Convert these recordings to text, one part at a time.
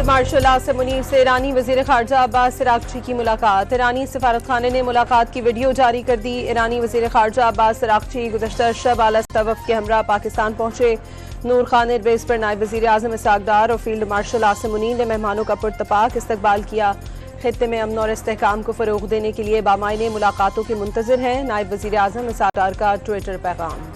Field marshal Asim Munir से ईरानी वजीर खारजा Abbas Araghchi की मुलाकात। ईरानी सफारत खाने ने मुलाकात की वीडियो जारी कर दी। ईरानी वजीर खारजा अब्बास अरागची गुज़श्ता शब आला तवफ़ के हमरा पाकिस्तान पहुंचे। नूर खान एयरबेस पर नायब वजीर आज़म इसहाक डार और फील्ड मार्शल आसिम मुनीर ने मेहमानों का पुरतपाक इस्तकबाल किया। खित्ते में अमन और इस्तेहकाम को फ़रोग़ देने के लिए बामायने मुलाकातों के मुंतज़िर हैं। नायब वजीर आज़म इसहाक डार का ट्विटर पैगाम।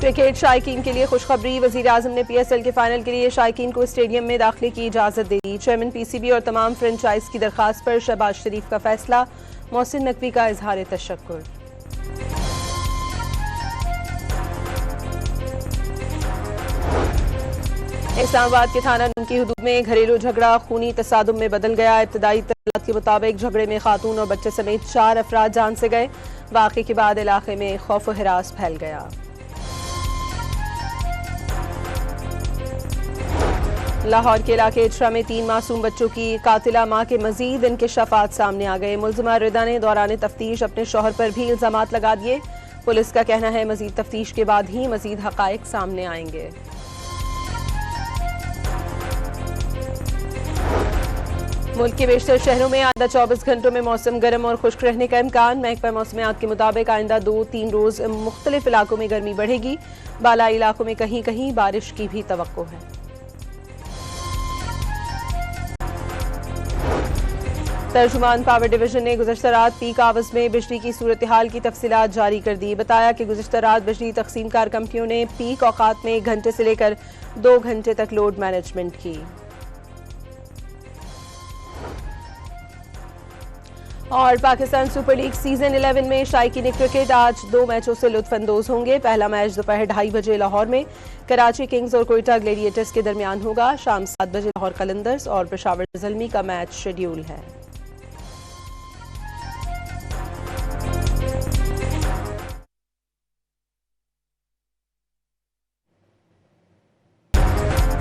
क्रिकेट शायकीन के लिए खुशखबरी। वजीर आज़म ने PSL के फाइनल के लिए शायकीन को स्टेडियम में दाखिले की इजाज़त दे दी। चेयरमैन PCB और तमाम फ्रेंचाइज की दरख्वास्त पर शहबाज शरीफ का फैसला। मोहसिन नकवी का इजहार तशक्कुर। इस्लामाबाद के थाना नून की हुदूद में घरेलू झगड़ा खूनी तसादुम में बदल गया। इब्तदाई तफसीलात के मुताबिक झगड़े में खातून और बच्चे समेत 4 अफराद जान से गए। वाक़े के बाद इलाके में खौफ व हिरास फैल गया। लाहौर के इलाके इचरा में 3 मासूम बच्चों की कातिला मां के मजीद इंकशाफात सामने आ गए। मुलजिमा रिदा ने दौरान तफ्तीश अपने शौहर पर भी इल्जामात लगा दिए। पुलिस का कहना है मजीद तफ्तीश के बाद ही मजीद हकायक सामने आएंगे। मुल्क के बेशतर शहरों में आइंदा 24 घंटों में मौसम गर्म और खुश्क रहने का इम्कान। महकमा मौसमियात के मुताबिक आइंदा 2-3 रोज मुख्तलिफ इलाकों में गर्मी बढ़ेगी। बालाई इलाकों में कहीं कहीं बारिश की भी तवक्को है। तर्जुमान पावर डिवीजन ने गुज़श्ता रात पीक आवर्स में बिजली की सूरत हाल की तफसीलात जारी कर दी। बताया कि गुज़श्ता रात बिजली तकसीम कार कंपनियों ने पीक औकात में 1 घंटे से लेकर 2 घंटे तक लोड मैनेजमेंट की। और पाकिस्तान सुपर लीग सीजन 11 में शायकीन क्रिकेट आज 2 मैचों से लुत्फानंदोज होंगे। पहला मैच दोपहर 2:30 बजे लाहौर में कराची किंग्स और कोयटा ग्लेडिएटर्स के दरमियान होगा। शाम 7 बजे लाहौर कलंदर्स और पेशावर ज़ल्मी का मैच शेड्यूल है।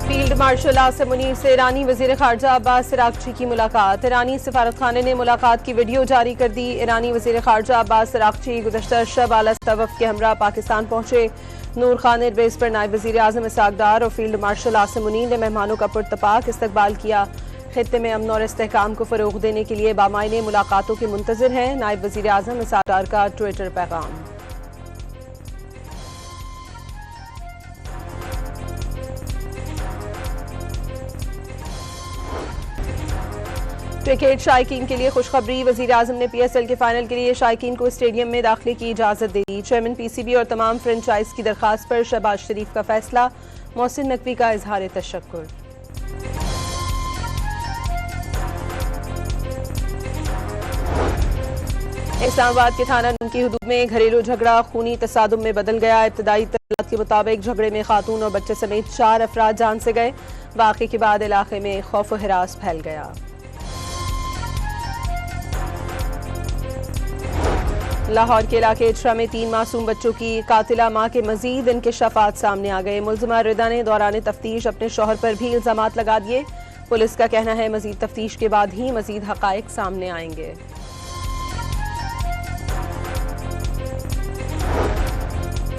फील्ड मार्शल आसिम मुनीर से ईरानी वजीर खारजा अब्बास अरागची की मुलाकात। ईरानी सफारत खाने ने मुलाकात की वीडियो जारी कर दी। ईरानी वजीर खारजा अब्बास अरागची गुज़श्ता शब आला तवफ़ के हमरा पाकिस्तान पहुंचे। नूर खान एयरबेस पर नायब वजीर आज़म इसहाक डार और फील्ड मार्शल आसिम मुनीर ने मेहमानों का पुरतपाक इस्तकबाल किया। खित्ते में अमन और इस्तेहकाम को फ़रोग़ देने के लिए बामायने मुलाकातों के मुंतज़िर हैं। नायब वजीर आज़म इसहाक डार का ट्विटर पैगाम। क्रिकेट शायकीन के लिए खुशखबरी। वजीर आज़म ने PSL के फाइनल के लिए शायकीन को स्टेडियम में दाखिले की इजाज़त दे दी। चेयरमैन PCB और तमाम फ्रेंचाइज की दरख्वास्त पर शहबाज शरीफ का फैसला। मोहसिन नकवी का इजहार तशक्कुर। इस्लामाबाद के थाना नून की हुदूद में घरेलू झगड़ा खूनी तसादुम में बदल गया। इब्तदाई तफसीलात के मुताबिक झगड़े में खातून और बच्चे समेत 4 अफराद जान से गए। वाक़े के बाद इलाके में खौफ व हिरास फैल गया। लाहौर के इलाके इचरा में 3 मासूम बच्चों की कातिला मां के मजीद इंकशाफात सामने आ गए। मुलजिमा रिदा ने दौरान तफ्तीश अपने शौहर पर भी इल्जामात लगा दिए। पुलिस का कहना है मजीद तफ्तीश के बाद ही मजीद हकायक सामने आएंगे।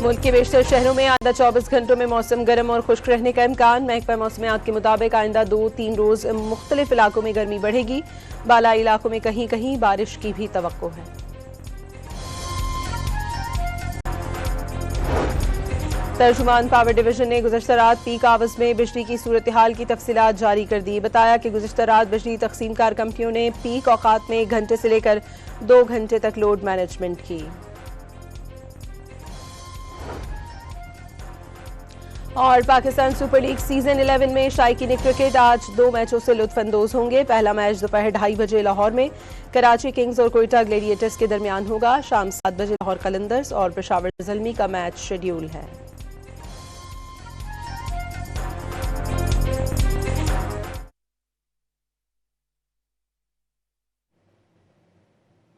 मुल्क के बेशतर शहरों में आइंदा 24 घंटों में मौसम गर्म और खुश्क रहने का इम्कान। महकमा मौसमियात के मुताबिक आइंदा 2-3 रोज मुख्तलिफ इलाकों में गर्मी बढ़ेगी। बालाई इलाकों में कहीं कहीं बारिश की भी तवक्को है। तर्जुमान पावर डिवीजन ने गुज़श्ता रात पीक आवर्स में बिजली की सूरत हाल की तफसीलात जारी कर दी। बताया कि गुज़श्ता रात बिजली तकसीम कार कंपनियों ने पीक औकात में 1 घंटे से लेकर 2 घंटे तक लोड मैनेजमेंट की। और पाकिस्तान सुपर लीग सीजन 11 में शायकीन क्रिकेट आज 2 मैचों से लुत्फानंदोज होंगे। पहला मैच दोपहर 2:30 बजे लाहौर में कराची किंग्स और कोयटा ग्लेडिएटर्स के दरमियान होगा। शाम 7 बजे लाहौर कलंदर्स और पेशावर ज़ल्मी का मैच शेड्यूल है।